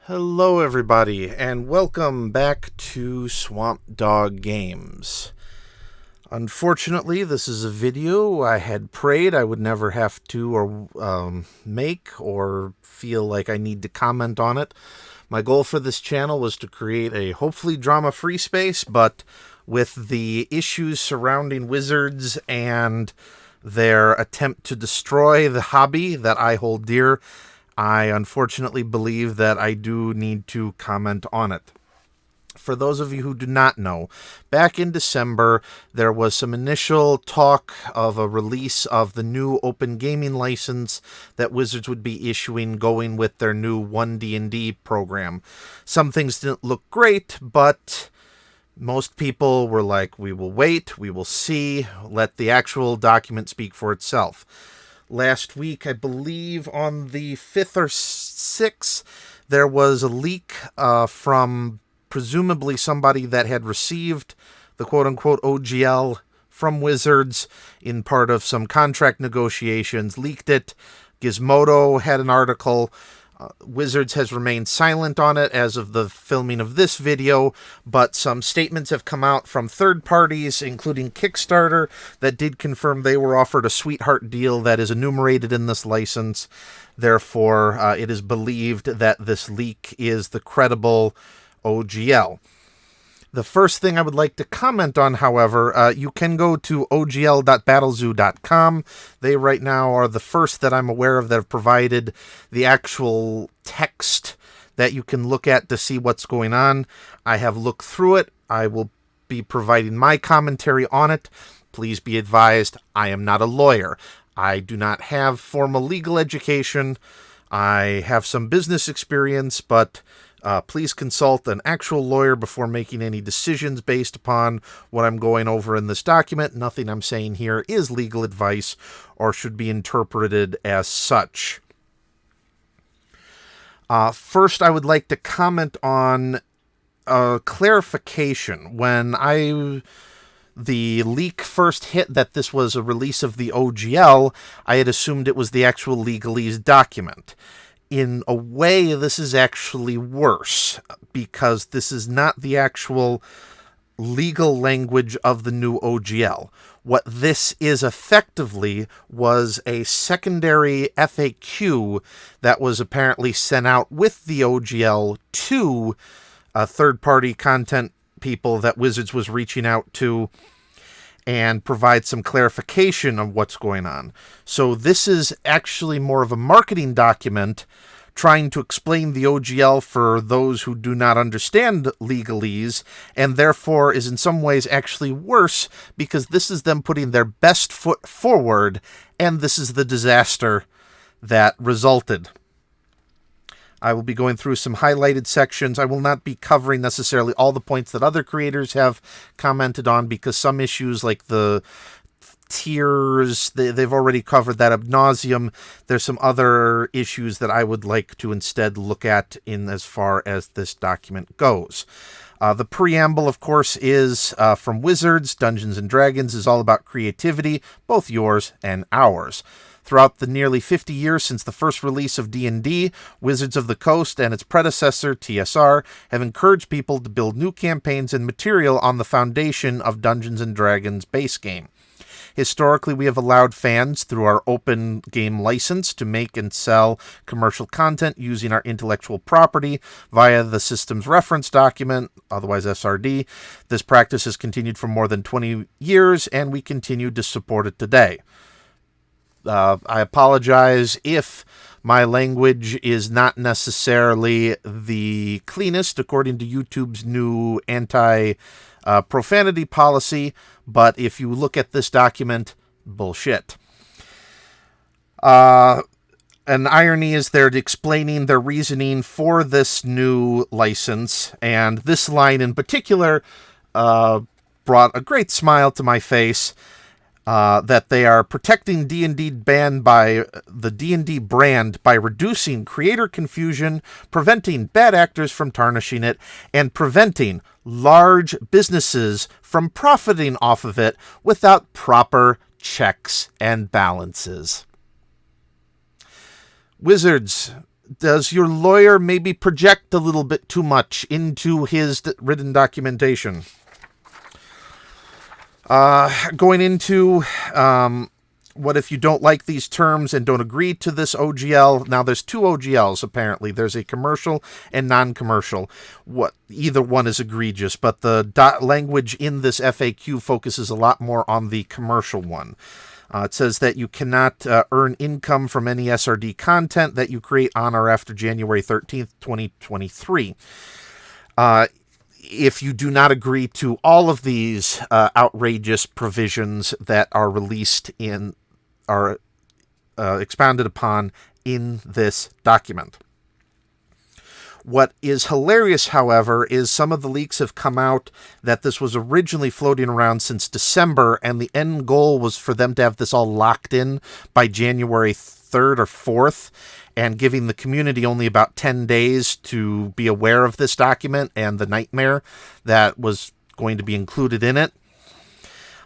Hello everybody, and welcome back to Swamp Dog Games. Unfortunately, this is a video I had prayed I would never have to make or feel like I need to comment on it. My goal for this channel was to create a hopefully drama-free space, but with the issues surrounding wizards and their attempt to destroy the hobby that I hold dear, I unfortunately believe that I do need to comment on it. For those of you who do not know, back in December, there was some initial talk of a release of the new open gaming license that Wizards would be issuing going with their new 1D&D program. Some things didn't look great, but most people were like, we will wait, we will see, let the actual document speak for itself. Last week, I believe on the 5th or 6th, there was a leak from presumably somebody that had received the quote-unquote OGL from Wizards in part of some contract negotiations, leaked it. Gizmodo had an article. Wizards has remained silent on it as of the filming of this video, but some statements have come out from third parties, including Kickstarter, that did confirm they were offered a sweetheart deal that is enumerated in this license. Therefore, it is believed that this leak is the credible OGL. The first thing I would like to comment on, however, you can go to ogl.battlezoo.com. They right now are the first that I'm aware of that have provided the actual text that you can look at to see what's going on. I have looked through it. I will be providing my commentary on it. Please be advised, I am not a lawyer. I do not have formal legal education. I have some business experience, but please consult an actual lawyer before making any decisions based upon what I'm going over in this document. Nothing I'm saying here is legal advice or should be interpreted as such. First, I would like to comment on a clarification. When the leak first hit that this was a release of the OGL, I had assumed it was the actual legalese document. In a way, this is actually worse, because this is not the actual legal language of the new OGL. What this is effectively was a secondary FAQ that was apparently sent out with the OGL to third-party content people that Wizards was reaching out to and provide some clarification of what's going on. So this is actually more of a marketing document trying to explain the OGL for those who do not understand legalese, and therefore is in some ways actually worse because this is them putting their best foot forward, and this is the disaster that resulted. I will be going through some highlighted sections. I will not be covering necessarily all the points that other creators have commented on, because some issues like the tiers, they've already covered that ad nauseum. There's some other issues that I would like to instead look at in as far as this document goes. The preamble, of course, is from Wizards. Dungeons & Dragons is all about creativity, both yours and ours. Throughout the nearly 50 years since the first release of D&D, Wizards of the Coast and its predecessor, TSR, have encouraged people to build new campaigns and material on the foundation of Dungeons & Dragons base game. Historically, we have allowed fans, through our open game license, to make and sell commercial content using our intellectual property via the system's reference document, otherwise SRD. This practice has continued for more than 20 years, and we continue to support it today. I apologize if my language is not necessarily the cleanest according to YouTube's new anti-profanity policy, but if you look at this document, bullshit. An irony is they're explaining their reasoning for this new license, and this line in particular brought a great smile to my face. That they are protecting D&D brand by reducing creator confusion, preventing bad actors from tarnishing it, and preventing large businesses from profiting off of it without proper checks and balances. Wizards Does your lawyer maybe project a little bit too much into his written documentation? Going into what if you don't like these terms and don't agree to this OGL? Now, there's two OGLs, apparently. There's a commercial and non-commercial. Either one is egregious, but the language in this FAQ focuses a lot more on the commercial one. It says that you cannot earn income from any SRD content that you create on or after January 13th, 2023. If you do not agree to all of these outrageous provisions that are released in, are expounded upon in this document. What is hilarious, however, is some of the leaks have come out that this was originally floating around since December, and the end goal was for them to have this all locked in by January 3rd or 4th, and giving the community only about 10 days to be aware of this document and the nightmare that was going to be included in it.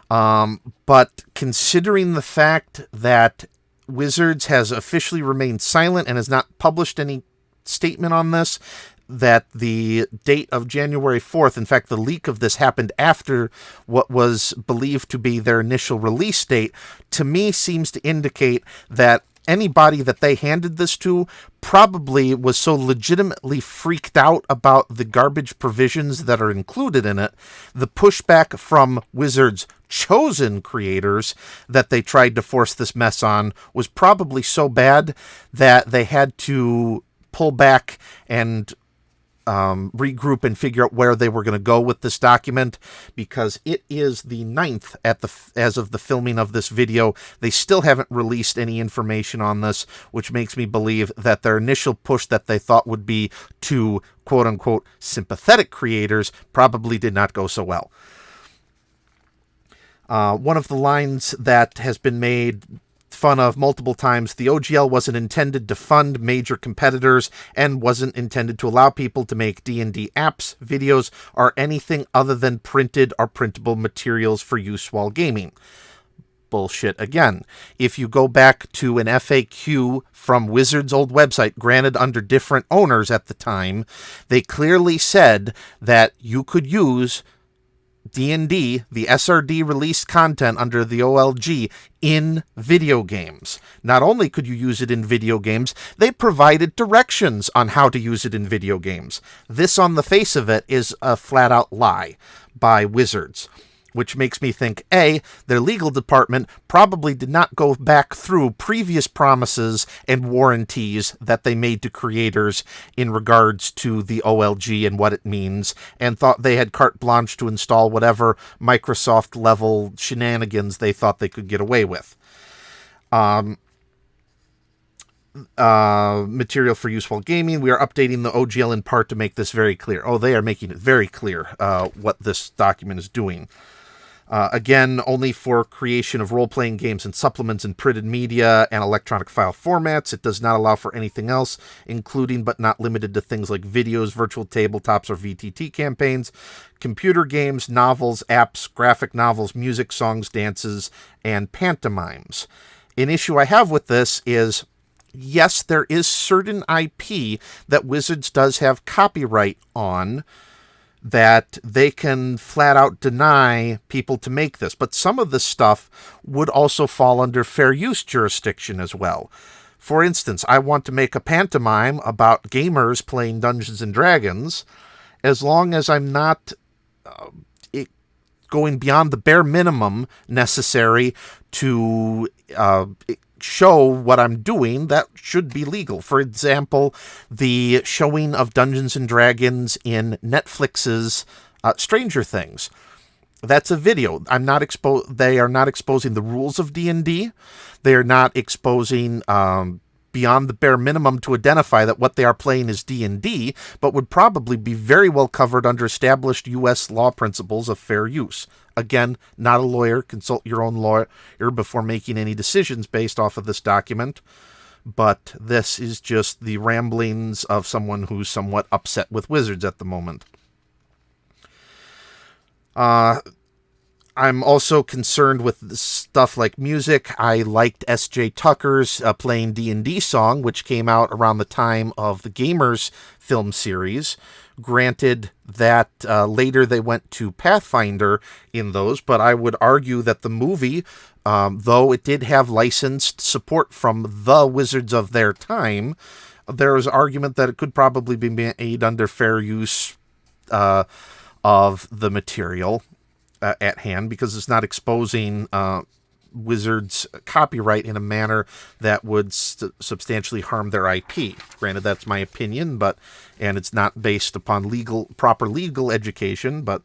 But considering the fact that Wizards has officially remained silent and has not published any statement on this, that the date of January 4th, in fact, the leak of this happened after what was believed to be their initial release date, to me seems to indicate that anybody that they handed this to probably was so legitimately freaked out about the garbage provisions that are included in it, the pushback from Wizards' chosen creators that they tried to force this mess on was probably so bad that they had to pull back and regroup and figure out where they were going to go with this document, because it is the 9th as of the filming of this video. They still haven't released any information on this, which makes me believe that their initial push that they thought would be to quote-unquote sympathetic creators probably did not go so well. One of the lines that has been made fun of multiple times: the OGL wasn't intended to fund major competitors and wasn't intended to allow people to make D&D apps, videos, or anything other than printed or printable materials for use while gaming. Bullshit again. If you go back to an FAQ from Wizards' old website, granted under different owners at the time, they clearly said that you could use D&D, the SRD released content under the OLG, in video games. Not only could you use it in video games, they provided directions on how to use it in video games. This, on the face of it, is a flat-out lie by Wizards, which makes me think, A, their legal department probably did not go back through previous promises and warranties that they made to creators in regards to the OLG and what it means, and thought they had carte blanche to install whatever Microsoft-level shenanigans they thought they could get away with. Material for use while gaming. We are updating the OGL in part to make this very clear. Oh, they are making it very clear what this document is doing. Again, only for creation of role-playing games and supplements in printed media and electronic file formats. It does not allow for anything else, including but not limited to things like videos, virtual tabletops, or VTT campaigns, computer games, novels, apps, graphic novels, music, songs, dances, and pantomimes. An issue I have with this is, yes, there is certain IP that Wizards does have copyright on, that they can flat out deny people to make this. But some of this stuff would also fall under fair use jurisdiction as well. For instance, I want to make a pantomime about gamers playing Dungeons and Dragons. As long as I'm not going beyond the bare minimum necessary to show what I'm doing, that should be legal. For example, the showing of Dungeons and Dragons in Netflix's Stranger Things. That's a video. They are not exposing the rules of D&D. They are not exposing beyond the bare minimum to identify that what they are playing is D&D, but would probably be very well covered under established U.S. law principles of fair use. Again, not a lawyer. Consult your own lawyer before making any decisions based off of this document. But this is just the ramblings of someone who's somewhat upset with Wizards at the moment. I'm also concerned with stuff like music. I liked S.J. Tucker's Playing D&D song, which came out around the time of the Gamers film series. Granted that later they went to Pathfinder in those, but I would argue that the movie, though it did have licensed support from the wizards of their time, there is argument that it could probably be made under fair use of the material at hand, because it's not exposing Wizards' copyright in a manner that would substantially harm their IP. Granted, that's my opinion, and it's not based upon proper legal education, but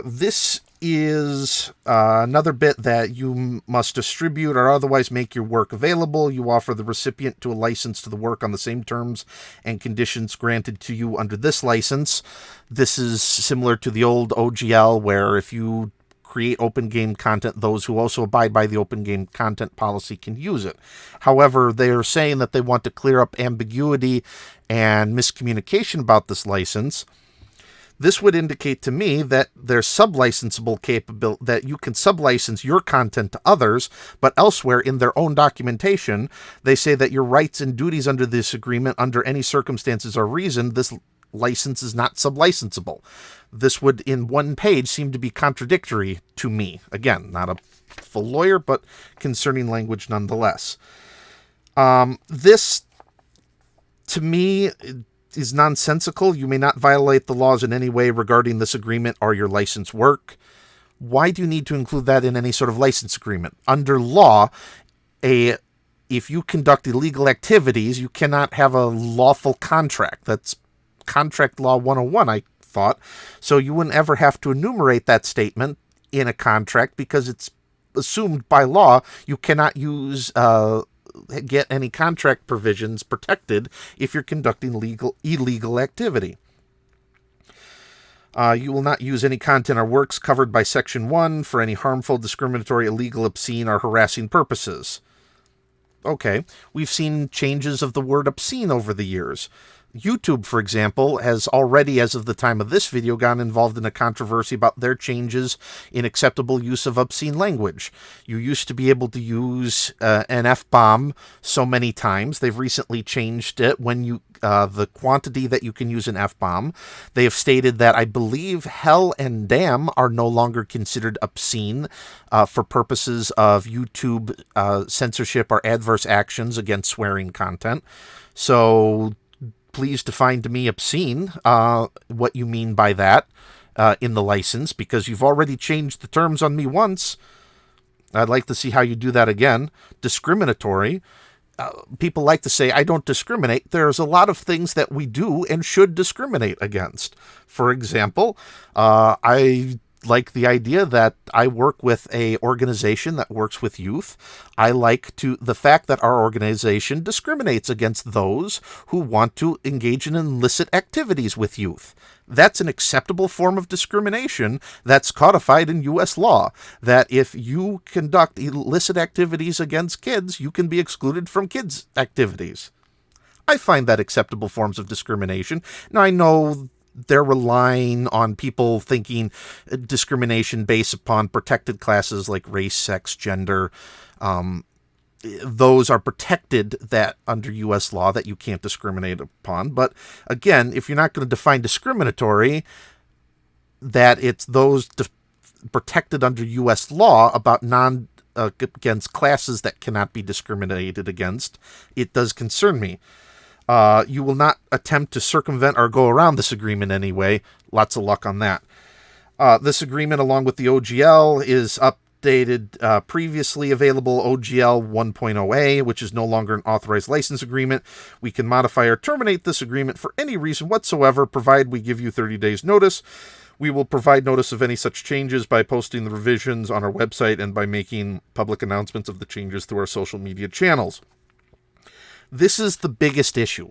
this is another bit that you must distribute or otherwise make your work available. You offer the recipient to a license to the work on the same terms and conditions granted to you under this license. This is similar to the old OGL, where if you create open game content, those who also abide by the open game content policy can use it. However, they're saying that they want to clear up ambiguity and miscommunication about this license. This would indicate to me that there's sublicensable capability, that you can sublicense your content to others, but elsewhere in their own documentation, they say that your rights and duties under this agreement, under any circumstances or reason, this license is not sublicensable. This would, in one page, seem to be contradictory to me. Again, not a full lawyer, but concerning language nonetheless. This, to me, is nonsensical. You may not violate the laws in any way regarding this agreement or your license work. Why do you need to include that in any sort of license agreement? Under law, if you conduct illegal activities, you cannot have a lawful contract. That's Contract Law 1.1, I thought. So you wouldn't ever have to enumerate that statement in a contract, because it's assumed by law you cannot get any contract provisions protected if you're conducting illegal activity. You will not use any content or works covered by Section 1 for any harmful, discriminatory, illegal, obscene, or harassing purposes. Okay, we've seen changes of the word obscene over the years. YouTube, for example, has already, as of the time of this video, gotten involved in a controversy about their changes in acceptable use of obscene language. You used to be able to use an F-bomb so many times. They've recently changed it when the quantity that you can use an F-bomb. They have stated that, I believe, hell and damn are no longer considered obscene for purposes of YouTube censorship or adverse actions against swearing content. So please define to me obscene, what you mean by that in the license, because you've already changed the terms on me once. I'd like to see how you do that again. Discriminatory. People like to say, I don't discriminate. There's a lot of things that we do and should discriminate against. For example, I like the idea that I work with a organization that works with youth. I like the fact that our organization discriminates against those who want to engage in illicit activities with youth. That's an acceptable form of discrimination that's codified in U.S. law, that if you conduct illicit activities against kids, you can be excluded from kids' activities. I find that acceptable forms of discrimination. Now, I know they're relying on people thinking discrimination based upon protected classes like race, sex, gender. Those are protected that under U.S. law that you can't discriminate upon. But again, if you're not going to define discriminatory, that it's those protected under U.S. law about against classes that cannot be discriminated against, it does concern me. You will not attempt to circumvent or go around this agreement anyway. Lots of luck on that. This agreement, along with the OGL, is updated previously available OGL 1.0a, which is no longer an authorized license agreement. We can modify or terminate this agreement for any reason whatsoever, provided we give you 30 days notice. We will provide notice of any such changes by posting the revisions on our website and by making public announcements of the changes through our social media channels. This is the biggest issue.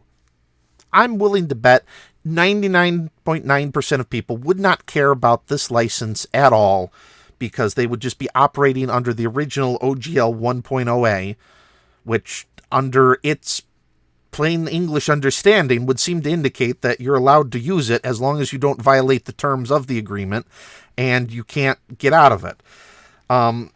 I'm willing to bet 99.9% of people would not care about this license at all, because they would just be operating under the original OGL 1.0a, which under its plain English understanding would seem to indicate that you're allowed to use it as long as you don't violate the terms of the agreement, and you can't get out of it.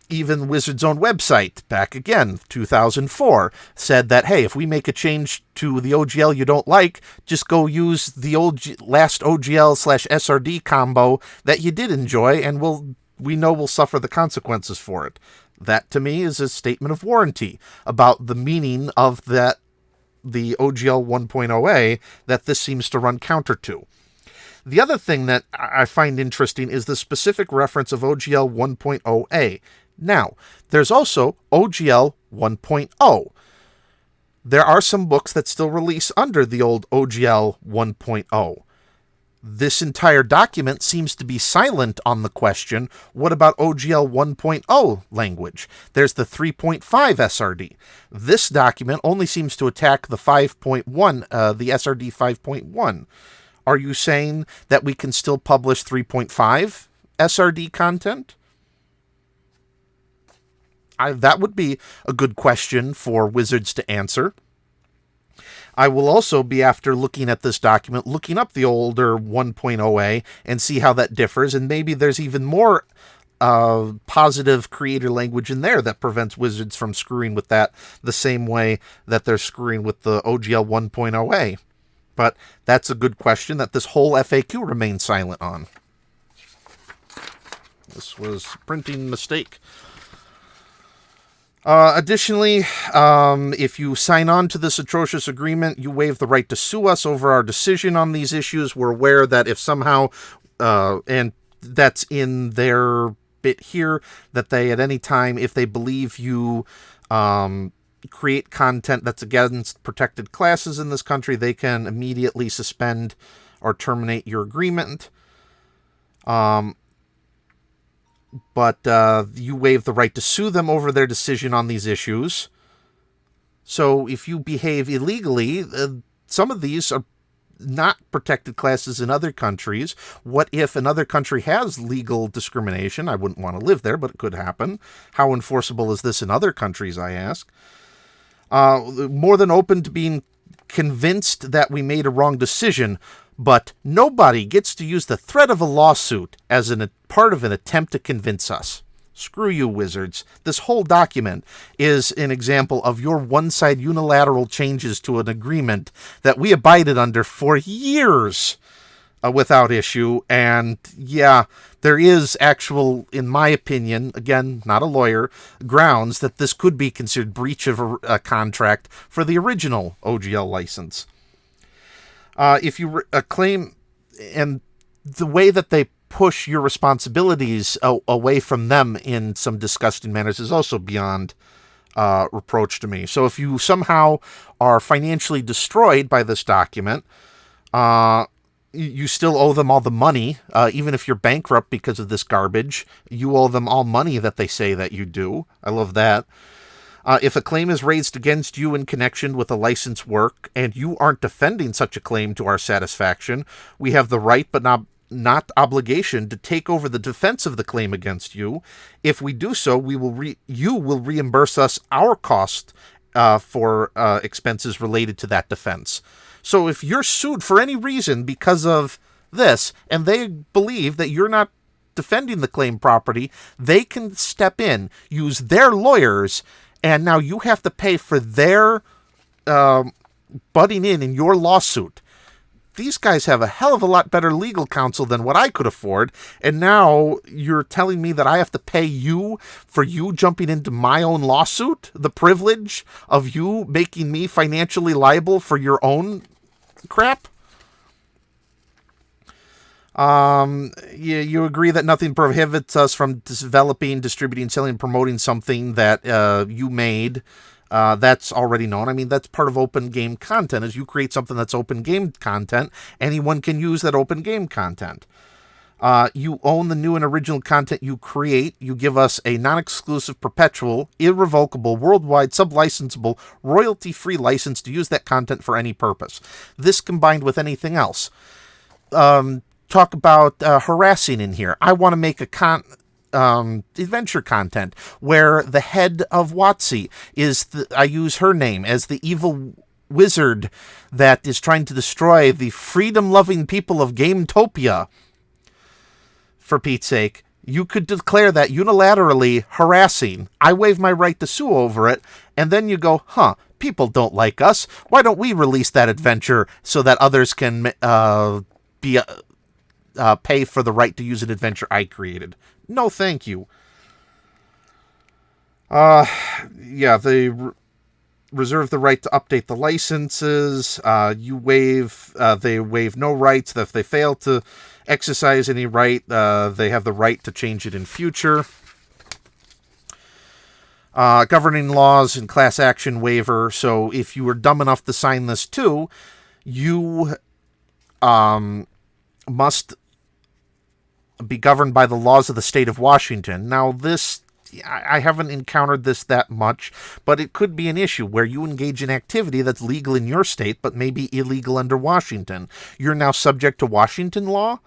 Even Wizards' own website, back again, 2004, said that, hey, if we make a change to the OGL you don't like, just go use the last OGL/SRD combo that you did enjoy, and we know we'll suffer the consequences for it. That, to me, is a statement of warranty about the meaning of the OGL 1.0a that this seems to run counter to. The other thing that I find interesting is the specific reference of OGL 1.0a. Now, there's also OGL 1.0. There are some books that still release under the old OGL 1.0. This entire document seems to be silent on the question, what about OGL 1.0 language? There's the 3.5 SRD. This document only seems to attack the 5.1, the SRD 5.1. Are you saying that we can still publish 3.5 SRD content? That would be a good question for Wizards to answer. I will also be, after looking at this document, looking up the older 1.0a and see how that differs, and maybe there's even more positive creator language in there that prevents Wizards from screwing with that the same way that they're screwing with the OGL 1.0a. But that's a good question that this whole FAQ remains silent on. This was a printing mistake. Additionally, if you sign on to this atrocious agreement, you waive the right to sue us over our decision on these issues. We're aware that if somehow, and that's in their bit here, that they at any time, if they believe you create content that's against protected classes in this country, they can immediately suspend or terminate your agreement. But you waive the right to sue them over their decision on these issues. So if you behave illegally, some of these are not protected classes in other countries. What if another country has legal discrimination? I wouldn't want to live there, but it could happen. How enforceable is this in other countries, I ask? More than open to being convinced that we made a wrong decision, but nobody gets to use the threat of a lawsuit as a part of an attempt to convince us. Screw you, Wizards. This whole document is an example of your one-side unilateral changes to an agreement that we abided under for years without issue. And yeah, there is actual, in my opinion, again, not a lawyer, grounds that this could be considered breach of a contract for the original OGL license. If you claim, and the way that they push your responsibilities away from them in some disgusting manners is also beyond reproach to me. So if you somehow are financially destroyed by this document, you still owe them all the money. Even if you're bankrupt because of this garbage, you owe them all money that they say that you do. I love that. If a claim is raised against you in connection with a licensed work, and you aren't defending such a claim to our satisfaction, we have the right but not obligation to take over the defense of the claim against you. If we do so, you will reimburse us our cost for expenses related to that defense. So if you're sued for any reason because of this, and they believe that you're not defending the claim property, they can step in, use their lawyers, and now you have to pay for their butting in your lawsuit. These guys have a hell of a lot better legal counsel than what I could afford, and now you're telling me that I have to pay you for you jumping into my own lawsuit? The privilege of you making me financially liable for your own crap? You agree that nothing prohibits us from developing, distributing, selling, promoting something that you made. That's already known. I mean, that's part of open game content. As you create something that's open game content, anyone can use that open game content. You own the new and original content you create. You give us a non-exclusive, perpetual, irrevocable, worldwide, sub-licensable, royalty-free license to use that content for any purpose. This combined with anything else. Talk about harassing in here. I want to make a adventure content where the head of WotC is I use her name as the evil wizard that is trying to destroy the freedom-loving people of Gametopia, for Pete's sake, you could declare that unilaterally harassing. I waive my right to sue over it, and then you go, people don't like us. Why don't we release that adventure so that others can pay for the right to use an adventure I created? No, thank you. They reserve the right to update the licenses. They waive no rights. If they fail to exercise any right, they have the right to change it in future. Governing laws and class action waiver. So if you were dumb enough to sign this too, you must be governed by the laws of the state of Washington. Now, this, I haven't encountered this that much, but it could be an issue where you engage in activity that's legal in your state, but maybe illegal under Washington. You're now subject to Washington law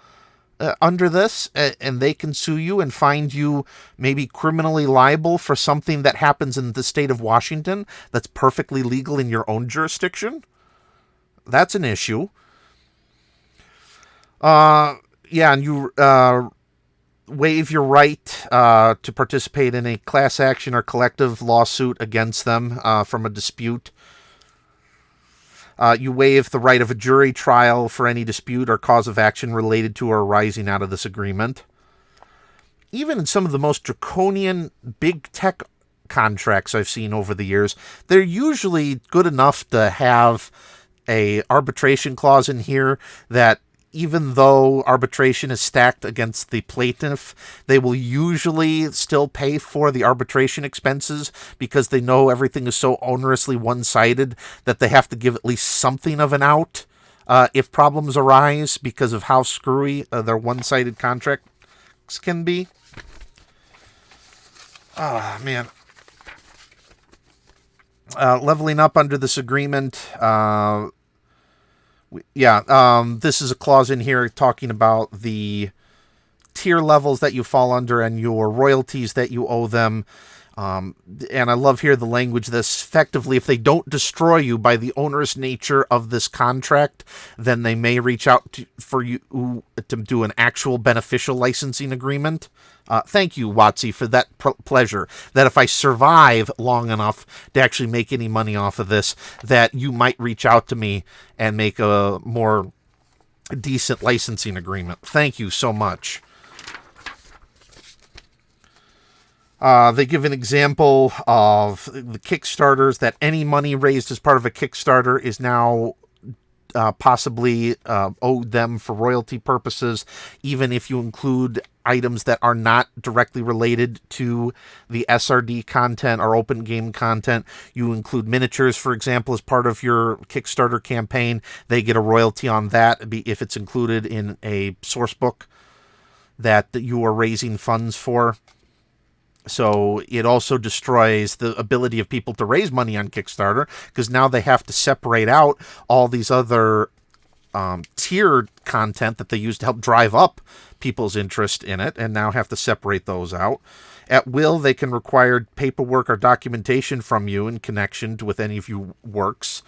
under this, and they can sue you and find you maybe criminally liable for something that happens in the state of Washington that's perfectly legal in your own jurisdiction. That's an issue. And you waive your right to participate in a class action or collective lawsuit against them from a dispute. You waive the right of a jury trial for any dispute or cause of action related to or arising out of this agreement. Even in some of the most draconian big tech contracts I've seen over the years, they're usually good enough to have a arbitration clause in here that even though arbitration is stacked against the plaintiff, they will usually still pay for the arbitration expenses because they know everything is so onerously one-sided that they have to give at least something of an out if problems arise because of how screwy their one-sided contracts can be. Oh, man. Leveling up under this agreement... this is a clause in here talking about the tier levels that you fall under and your royalties that you owe them. And I love here the language this effectively, if they don't destroy you by the onerous nature of this contract, then they may reach out for you to do an actual beneficial licensing agreement. Thank you, wotc, for that pleasure. That if I survive long enough to actually make any money off of this, that you might reach out to me and make a more decent licensing agreement. Thank you so much. They give an example of the Kickstarters, that any money raised as part of a Kickstarter is now possibly owed them for royalty purposes, even if you include items that are not directly related to the SRD content or open game content. You include miniatures, for example, as part of your Kickstarter campaign. They get a royalty on that if it's included in a source book that you are raising funds for. So it also destroys the ability of people to raise money on Kickstarter, because now they have to separate out all these other tiered content that they use to help drive up people's interest in it, and now have to separate those out. At will, they can require paperwork or documentation from you in connection with any of your works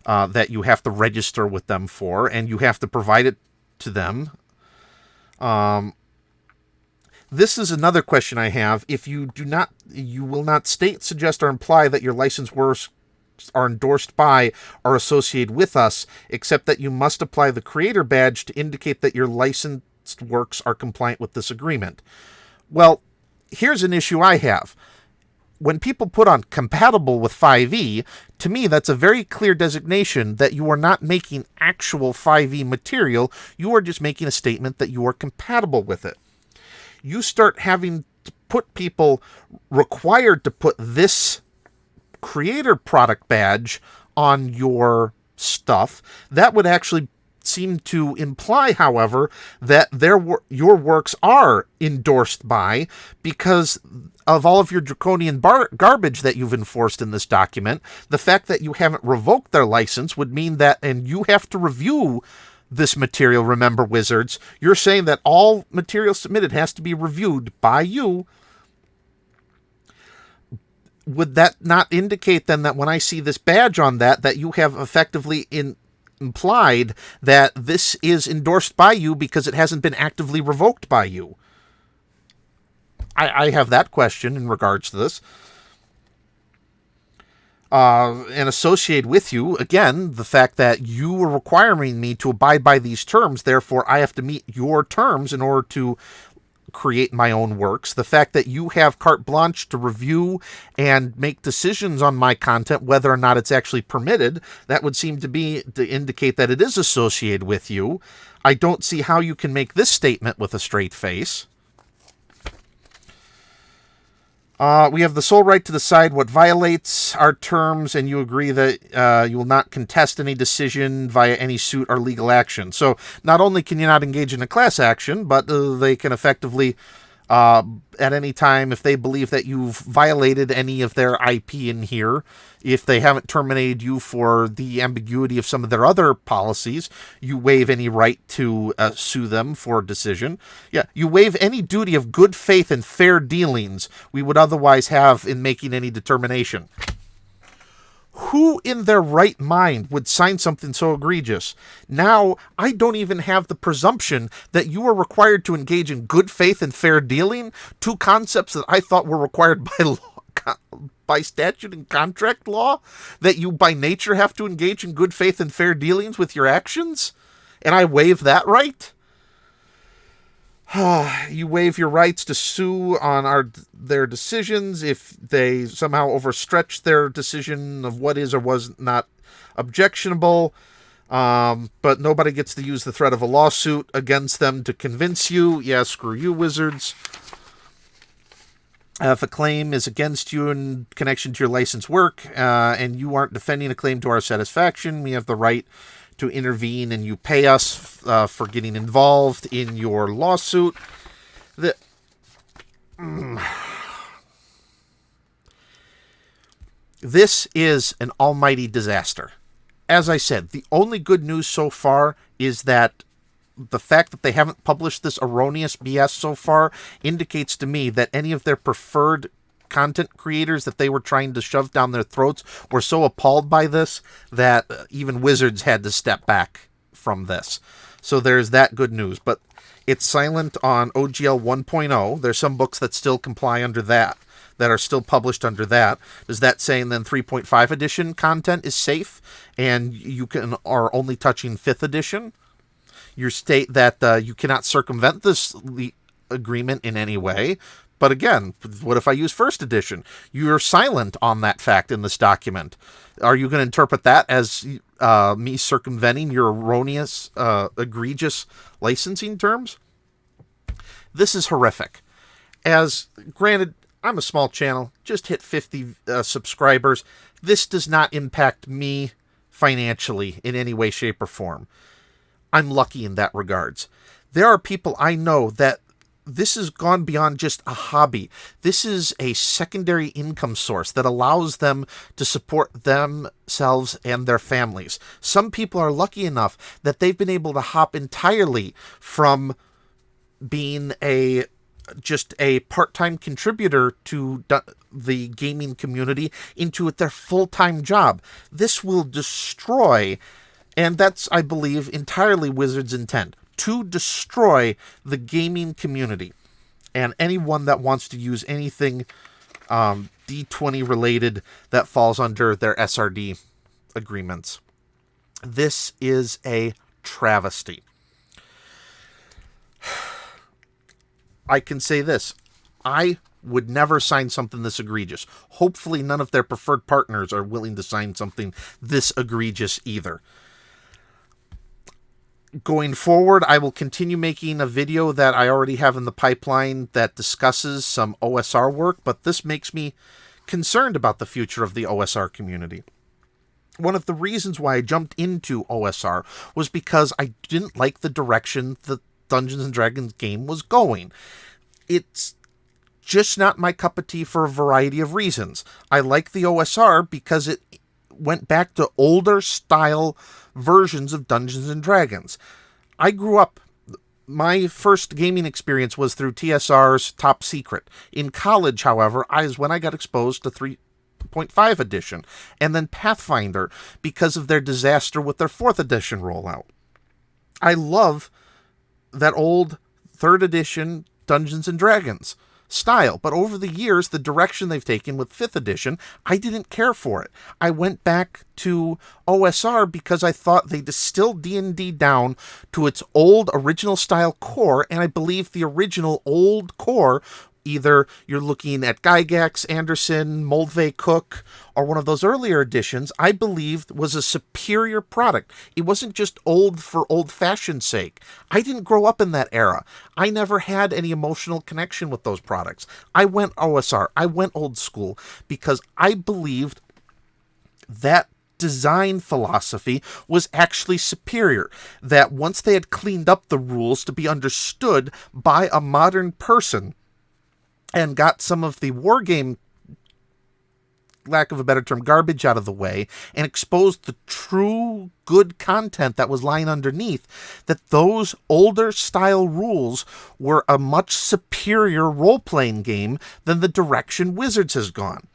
that you have to register with them for, and you have to provide it to them. This is another question I have. If you will not state, suggest, or imply that your licensed works are endorsed by or associated with us, except that you must apply the creator badge to indicate that your licensed works are compliant with this agreement. Well, here's an issue I have. When people put on compatible with 5e, to me that's a very clear designation that you are not making actual 5e material. You are just making a statement that you are compatible with it. You start having to put people required to put this creator product badge on your stuff. That would actually seem to imply, however, that your works are endorsed by, because of all of your draconian garbage that you've enforced in this document. The fact that you haven't revoked their license would mean that, and you have to review this material, remember, wizards, you're saying that all material submitted has to be reviewed by you. would that not indicate then that when I see this badge on that, that you have effectively implied that this is endorsed by you because it hasn't been actively revoked by you? I have that question in regards to this. And associate with you, again, the fact that you are requiring me to abide by these terms, therefore I have to meet your terms in order to create my own works. The fact that you have carte blanche to review and make decisions on my content, whether or not it's actually permitted, that would seem to indicate that it is associated with you. I don't see how you can make this statement with a straight face. We have the sole right to decide what violates our terms, and you agree that you will not contest any decision via any suit or legal action. So not only can you not engage in a class action, but they can effectively, at any time, if they believe that you've violated any of their IP in here, if they haven't terminated you for the ambiguity of some of their other policies, you waive any right to sue them for a decision. Yeah, you waive any duty of good faith and fair dealings we would otherwise have in making any determination. Who in their right mind would sign something so egregious? Now, I don't even have the presumption that you are required to engage in good faith and fair dealing, two concepts that I thought were required by law, by statute and contract law, that you by nature have to engage in good faith and fair dealings with your actions, and I waive that right? You waive your rights to sue on their decisions if they somehow overstretch their decision of what is or was not objectionable, but nobody gets to use the threat of a lawsuit against them to convince you. Yeah, screw you, wizards. If a claim is against you in connection to your licensed work, and you aren't defending a claim to our satisfaction, we have the right to intervene, and you pay us for getting involved in your lawsuit. This is an almighty disaster. As I said, the only good news so far is that the fact that they haven't published this erroneous BS so far indicates to me that any of their preferred content creators that they were trying to shove down their throats were so appalled by this that even wizards had to step back from this. So there's that good news. But it's silent on Ogl 1.0. There's some books that still comply under that are still published under that. Does that say then 3.5 edition content is safe and you are only touching 5th edition? You state that you cannot circumvent this agreement in any way. But again, what if I use 1st edition? You're silent on that fact in this document. Are you going to interpret that as me circumventing your erroneous, egregious licensing terms? This is horrific. As granted, I'm a small channel, just hit 50 subscribers. This does not impact me financially in any way, shape, or form. I'm lucky in that regards. There are people I know that this has gone beyond just a hobby. This is a secondary income source that allows them to support themselves and their families. Some people are lucky enough that they've been able to hop entirely from being just a part-time contributor to the gaming community into their full-time job. This will destroy, and that's, I believe, entirely Wizards' intent, to destroy the gaming community and anyone that wants to use anything D20 related that falls under their SRD agreements. This is a travesty. I can say this. I would never sign something this egregious. Hopefully none of their preferred partners are willing to sign something this egregious either. Going forward, I will continue making a video that I already have in the pipeline that discusses some OSR work, but this makes me concerned about the future of the OSR community. One of the reasons why I jumped into OSR was because I didn't like the direction the Dungeons & Dragons game was going. It's just not my cup of tea for a variety of reasons. I like the OSR because it went back to older style versions of Dungeons & Dragons. I grew up, my first gaming experience was through TSR's Top Secret. In college, however, is when I got exposed to 1.5 edition, and then Pathfinder because of their disaster with their 4th edition rollout. I love that old 3rd edition Dungeons and Dragons style, but over the years, the direction they've taken with 5th edition, I didn't care for it. I went back to OSR because I thought they distilled D&D down to its old original style core, and I believe the original old core, either you're looking at Gygax, Anderson, Moldvay Cook, or one of those earlier editions, I believed was a superior product. It wasn't just old for old-fashioned sake. I didn't grow up in that era. I never had any emotional connection with those products. I went OSR. I went old school because I believed that design philosophy was actually superior. That once they had cleaned up the rules to be understood by a modern person, and got some of the wargame, lack of a better term, garbage out of the way, and exposed the true good content that was lying underneath, that those older style rules were a much superior role-playing game than the direction Wizards has gone.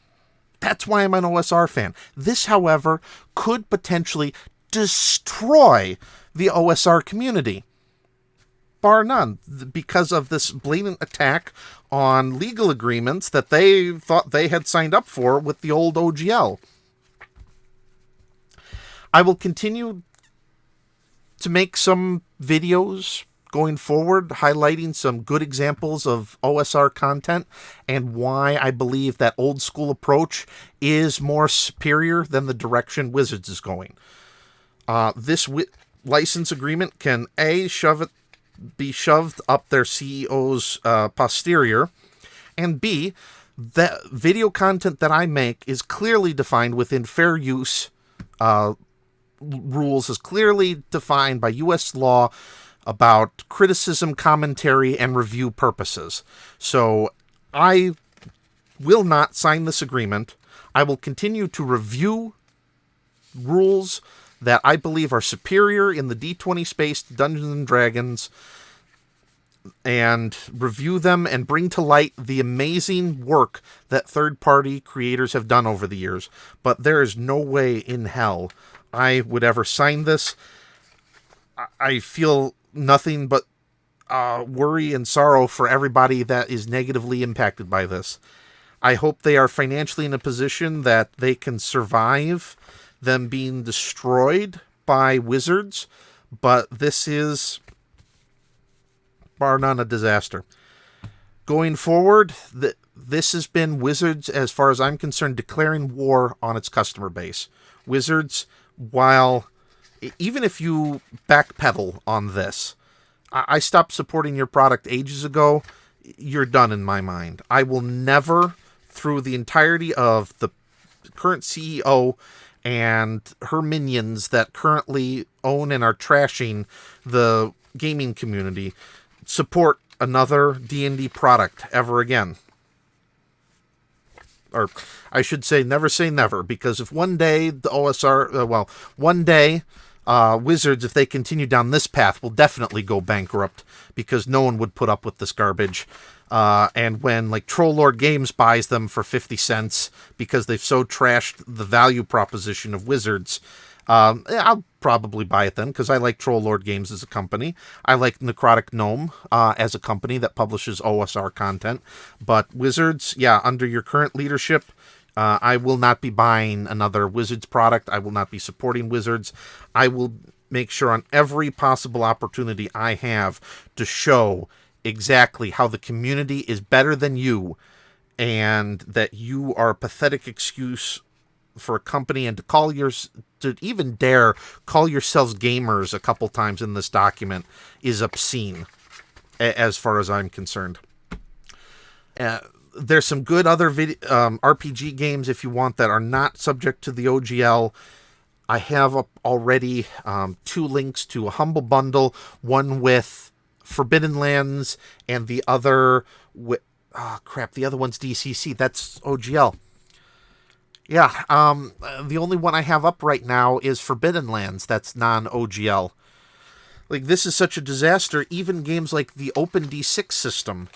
That's why I'm an OSR fan. This, however, could potentially destroy the OSR community. Bar none, because of this blatant attack on legal agreements that they thought they had signed up for with the old OGL. I will continue to make some videos going forward highlighting some good examples of OSR content and why I believe that old school approach is more superior than the direction Wizards is going. This license agreement can be shoved up their CEO's posterior, and B, the video content that I make is clearly defined within fair use rules, is clearly defined by U.S. law about criticism, commentary, and review purposes. So I will not sign this agreement. I will continue to review rules that I believe are superior in the D20 space to Dungeons & Dragons, and review them and bring to light the amazing work that third-party creators have done over the years. But there is no way in hell I would ever sign this. I feel nothing but worry and sorrow for everybody that is negatively impacted by this. I hope they are financially in a position that they can survive them being destroyed by Wizards, but this is, bar none, a disaster. Going forward, this has been Wizards, as far as I'm concerned, declaring war on its customer base. Wizards, while, even if you backpedal on this, I stopped supporting your product ages ago, you're done in my mind. I will never, through the entirety of the current CEO and her minions that currently own and are trashing the gaming community, support another D&D product ever again. Or I should say never, because if one day the OSR, one day Wizards, if they continue down this path, will definitely go bankrupt, because no one would put up with this garbage. And when, like, Troll Lord Games buys them for 50 cents because they've so trashed the value proposition of Wizards, I'll probably buy it then, because I like Troll Lord Games as a company. I like Necrotic Gnome as a company that publishes OSR content. But Wizards, yeah, under your current leadership, I will not be buying another Wizards product. I will not be supporting Wizards. I will make sure on every possible opportunity I have to show exactly how the community is better than you, and that you are a pathetic excuse for a company, and to even dare call yourselves gamers a couple times in this document is obscene, as far as I'm concerned. There's some good other RPG games, if you want, that are not subject to the OGL. I have up already 2 links to a Humble Bundle, one with Forbidden Lands, and the other with, the other one's DCC. That's OGL. Yeah, the only one I have up right now is Forbidden Lands. That's non-OGL. Like, this is such a disaster. Even games like the Open D6 system,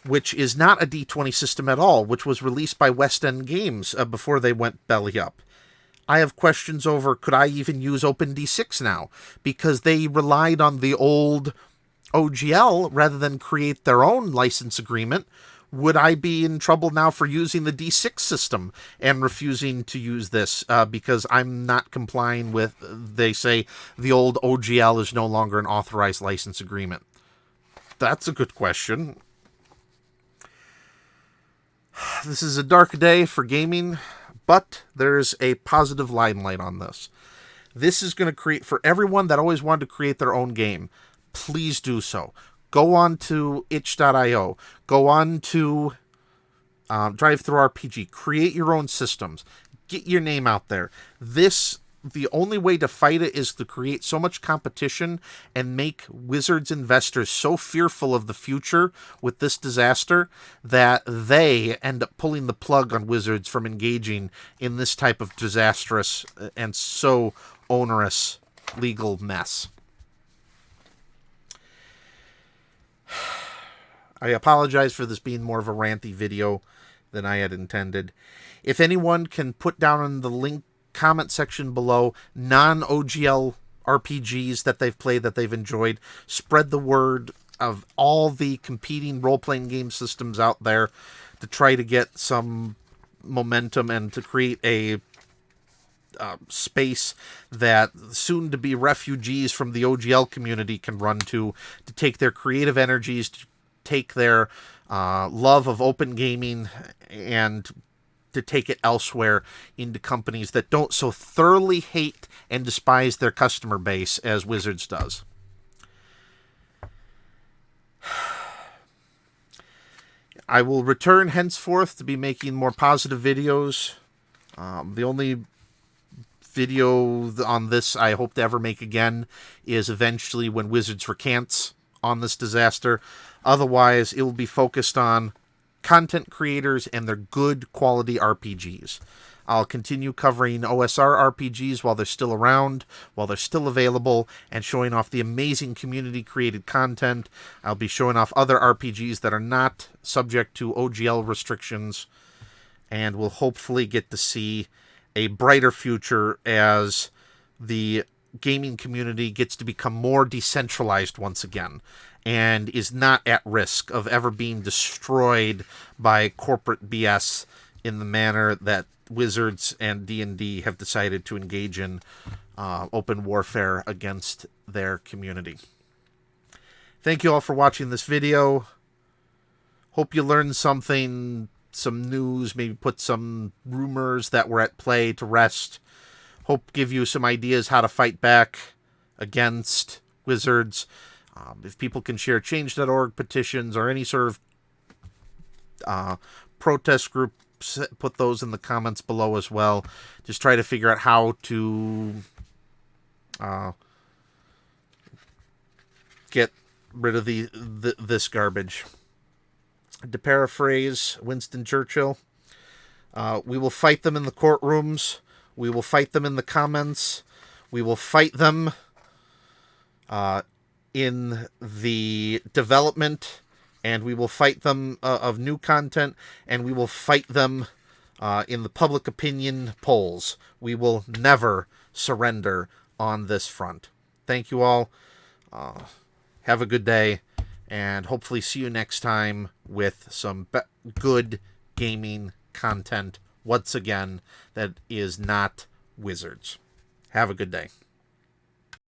which is not a D20 system at all, which was released by West End Games before they went belly up. I have questions over, could I even use OpenD6 now? Because they relied on the old OGL rather than create their own license agreement. Would I be in trouble now for using the D6 system and refusing to use this because I'm not complying with, they say, the old OGL is no longer an authorized license agreement? That's a good question. This is a dark day for gaming, but there's a positive limelight on this. This is going to create, for everyone that always wanted to create their own game, please do so. Go on to itch.io. Go on to DriveThruRPG. Create your own systems. Get your name out there. The only way to fight it is to create so much competition and make Wizards investors so fearful of the future with this disaster that they end up pulling the plug on Wizards from engaging in this type of disastrous and so onerous legal mess. I apologize for this being more of a ranty video than I had intended. If anyone can put down in the link comment section below non-OGL RPGs that they've played, that they've enjoyed, spread the word of all the competing role-playing game systems out there to try to get some momentum and to create a space that soon-to-be refugees from the OGL community can run to take their creative energies, to take their love of open gaming, and to take it elsewhere into companies that don't so thoroughly hate and despise their customer base as Wizards does. I will return henceforth to be making more positive videos. The only video on this I hope to ever make again is eventually when Wizards recants on this disaster. Otherwise, it will be focused on content creators and their good quality RPGs. I'll continue covering OSR RPGs while they're still around, while they're still available, and showing off the amazing community-created content. I'll be showing off other RPGs that are not subject to OGL restrictions, and we'll hopefully get to see a brighter future as the gaming community gets to become more decentralized once again, and is not at risk of ever being destroyed by corporate BS in the manner that Wizards and D&D have decided to engage in open warfare against their community. Thank you all for watching this video. Hope you learned something, some news, maybe put some rumors that were at play to rest. Hope give you some ideas how to fight back against Wizards. If people can share change.org petitions or any sort of protest groups, put those in the comments below as well. Just try to figure out how to get rid of this garbage. To paraphrase Winston Churchill, we will fight them in the courtrooms. We will fight them in the comments. We will fight them in the development, and we will fight them of new content, and we will fight them in the public opinion polls. We will never surrender on this front. Thank you all. Have a good day, and hopefully see you next time with some good gaming content once again that is not Wizards. Have a good day.